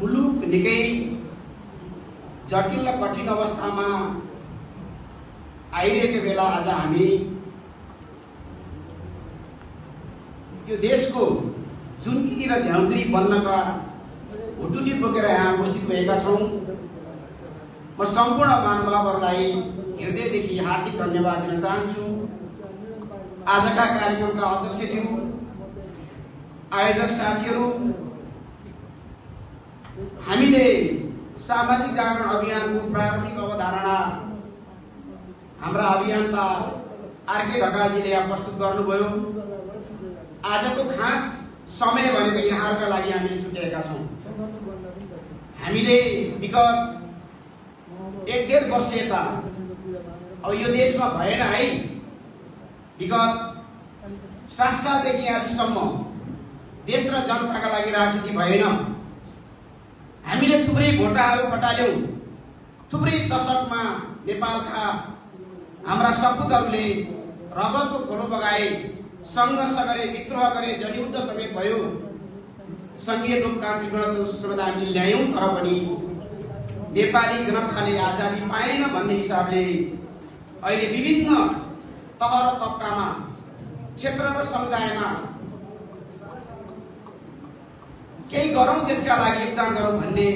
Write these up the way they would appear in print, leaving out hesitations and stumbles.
मुलुक निकै जटिल र कठिन अवस्थामा आइरहेको बेला आज हामी यो देशको जुनकिरी र झ्याउकिरी बन्नका हुटुटी बोकेर यहाँ उपस्थित भएका छौँ। म सम्पूर्ण महानुभावहरूलाई हृदयदेखि हार्दिक धन्यवाद दिन चाहन्छु। आजका कार्यक्रमका अध्यक्षज्यू, आयोजक साथीहरू, हामीले सामाजिक जागरण अभियानको प्रारम्भिक अवधारणा हाम्रा अभियन्ता आरके ढकालजीले यहाँ प्रस्तुत गर्नुभयो। आजको खास समय भनेको यहाँहरूका लागि हामीले छुट्याएका छौँ। हामीले विगत 1.5 वर्ष यता अब यो देशमा भएन है, विगत 7 सालदेखि आजसम्म देश र जनताका लागि राजनीति भएन। हामीले थुप्रै भोटाहरू खटाल्यौं। थुप्रै दशकमा नेपालका हाम्रा सपुतहरूले रगतको खोलो बगाए, संघर्ष गरे, विद्रोह गरे, जनयुद्ध समेत भयो। संघीय लोकतान्त्रिक गणतन्त्र समेत हामीले ल्यायौं। तर पनि नेपाली जनताले आजादी पाएन भन्ने हिसाबले अहिले विभिन्न तह र तबकामा, क्षेत्र र समुदायमा केही गरौँ, देशका लागि योगदान गरौँ भन्ने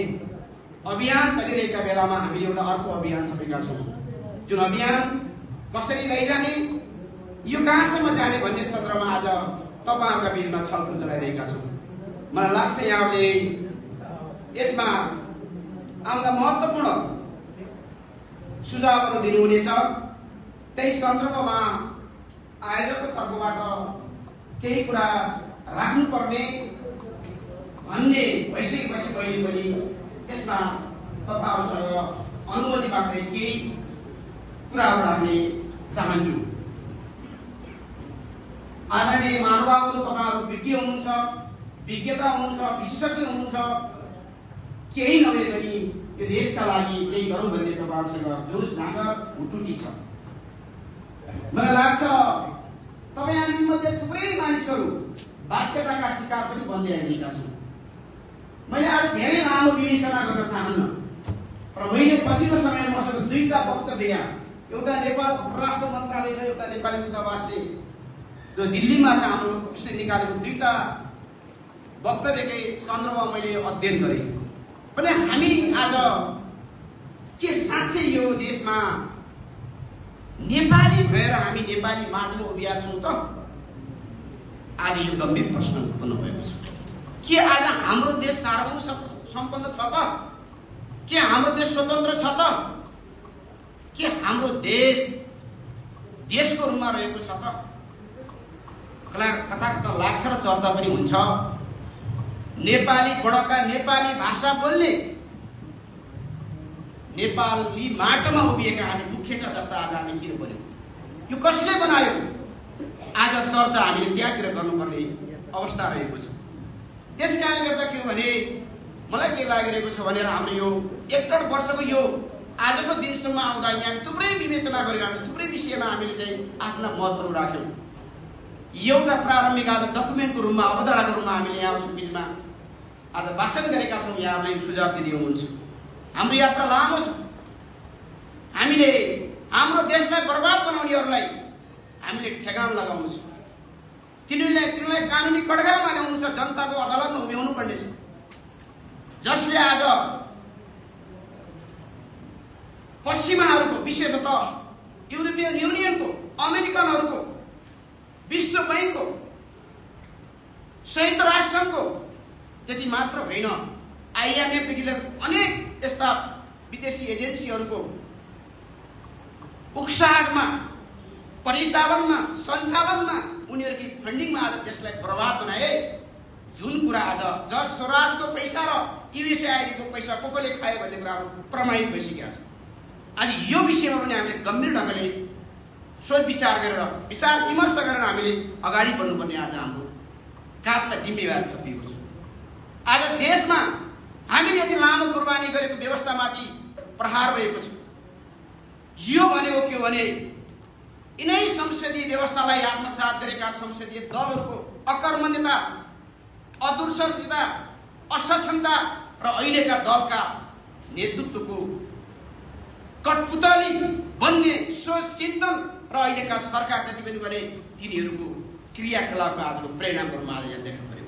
अभियान चलिरहेका बेलामा हामीले एउटा अर्को अभियान थपेका छौँ। जुन अभियान कसरी लैजाने, यो कहाँसम्म जाने भन्ने सन्दर्भमा आज तपाईहरुका बीचमा छलफल चलाइरहेका छौँ। मलाई लाग्छ यहाँहरूले यसमा आउँदा महत्त्वपूर्ण सुझावहरू दिनुहुनेछ। त्यही सन्दर्भमा आयोजकको तर्फबाट केही कुरा राख्नुपर्ने भन्ने भइसकेपछि पहिले पनि यसमा तपाईहरुसँग अनुमति माग्दै केही कुराहरू राख्ने चाहन्छु। आदरणीय महानुभावहरू, तपाईहरु विज्ञ हुनुहुन्छ, विज्ञता हुनुहुन्छ, विशेषज्ञ हुनुहुन्छ। केही नभए पनि यो देशका लागि केही गरौँ भन्ने तपाईहरुसँग जोश जाँगर हुटुटी छ। मलाई लाग्छ तपाईहरु मध्ये थुप्रै मानिसहरू बाध्यताका शिकार पनि बन्दै आइरहेका छन्। मैले आज धेरै लामो विवेचना गर्न चाहन्न, तर मैले पछिल्लो समयमा मसँग दुईटा वक्तव्य, एउटा नेपाल परराष्ट्र मन्त्रालय र एउटा नेपाली दूतावासले जो दिल्लीमा छ हाम्रो उसले निकालेको दुईटा वक्तव्यकै सन्दर्भमा मैले अध्ययन गरेँ। पनि हामी आज के साँच्चै यो देशमा नेपाली भएर हामी नेपाली माटोमा उभिया छौँ त? आज यो गम्भीर प्रश्न उत्पन्न भएको छ। के आज हाम्रो देश सार्वभौम सम्पन्न छ त? के हाम्रो देश स्वतन्त्र छ त? के हाम्रो देश देशको रूपमा रहेको छ त? कता कता लाग्छ र चर्चा पनि हुन्छ। नेपाली बडका, नेपाली भाषा बोल्ने, नेपाली माटोमा उभिएका हामी मुख्य छ जस्ता आज हामी किन बोल्यौं? यो कसले बनायो? आज चर्चा हामीले त्यहाँतिर गर्नुपर्ने अवस्था रहेको छ। त्यसकारणले गर्दा के भने मलाई के लागिरहेको छ भनेर हाम्रो यो 1.5 वर्षको यो आजको दिनसम्म आउँदा यहाँ थुप्रै विवेचना गर्यौं, हामी थुप्रै विषयमा हामीले चाहिँ आफ्ना मतहरू राख्यौं। एउटा प्रारम्भिक आज डकुमेन्टको रूपमा, अवधारणाको रूपमा हामीले यहाँको बीचमा आज भाषण गरेका छौँ। यहाँहरूले सुझाव दिँदै हुनुहुन्छ। हाम्रो यात्रा लामो छ। हामीले हाम्रो देशलाई बर्बाद बनाउनेहरूलाई हामीले ठेगान लगाउनु छ। तिनीलाई कानुनी कठघरामा ल्याउनु छ, जनताको अदालतमा उभ्याउनु पर्ने छ। जसले आज पश्चिमाहरूको, विशेषतः युरोपियन युनियनको, अमेरिकनहरूको, विश्व बैंकको, संयुक्त राष्ट्र संघको, त्यति मात्र होइन IMF देखि लिएर अनेक यस्ता विदेशी एजेन्सीहरूको उक्साहटमा, परिचालनमा, सञ्चालनमा, उनीहरूकै फन्डिङमा आज देशलाई बर्बाद बनाए। जुन कुरा आज जस स्वराजको पैसा र USAID को पैसा कसले खायो भन्ने कुराहरू प्रमाणित भइसकेका छ। आज यो विषयमा पनि हामीले गम्भीर ढङ्गले सोच विचार गरेर, विचार विमर्श गरेर हामीले अगाडि बढ्नुपर्ने आज हाम्रो काँधमा जिम्मेवारी थपिएको छ। आज देशमा हामीले यति लामो कुर्बानी गरेको व्यवस्थामाथि प्रहार भएको छ। यो भनेको के भने यिनै संसदीय व्यवस्थालाई आत्मसात गरेका संसदीय दलहरूको अकर्मण्यता, अदूरदर्शिता, असक्षमता र अहिलेका दलका नेतृत्वको कठपुतली बन्ने सोच चिन्तन र अहिलेका सरकार जति पनि भने तिनीहरूको क्रियाकलापको आजको परिणामहरू आज यहाँ देख्न पर्यो।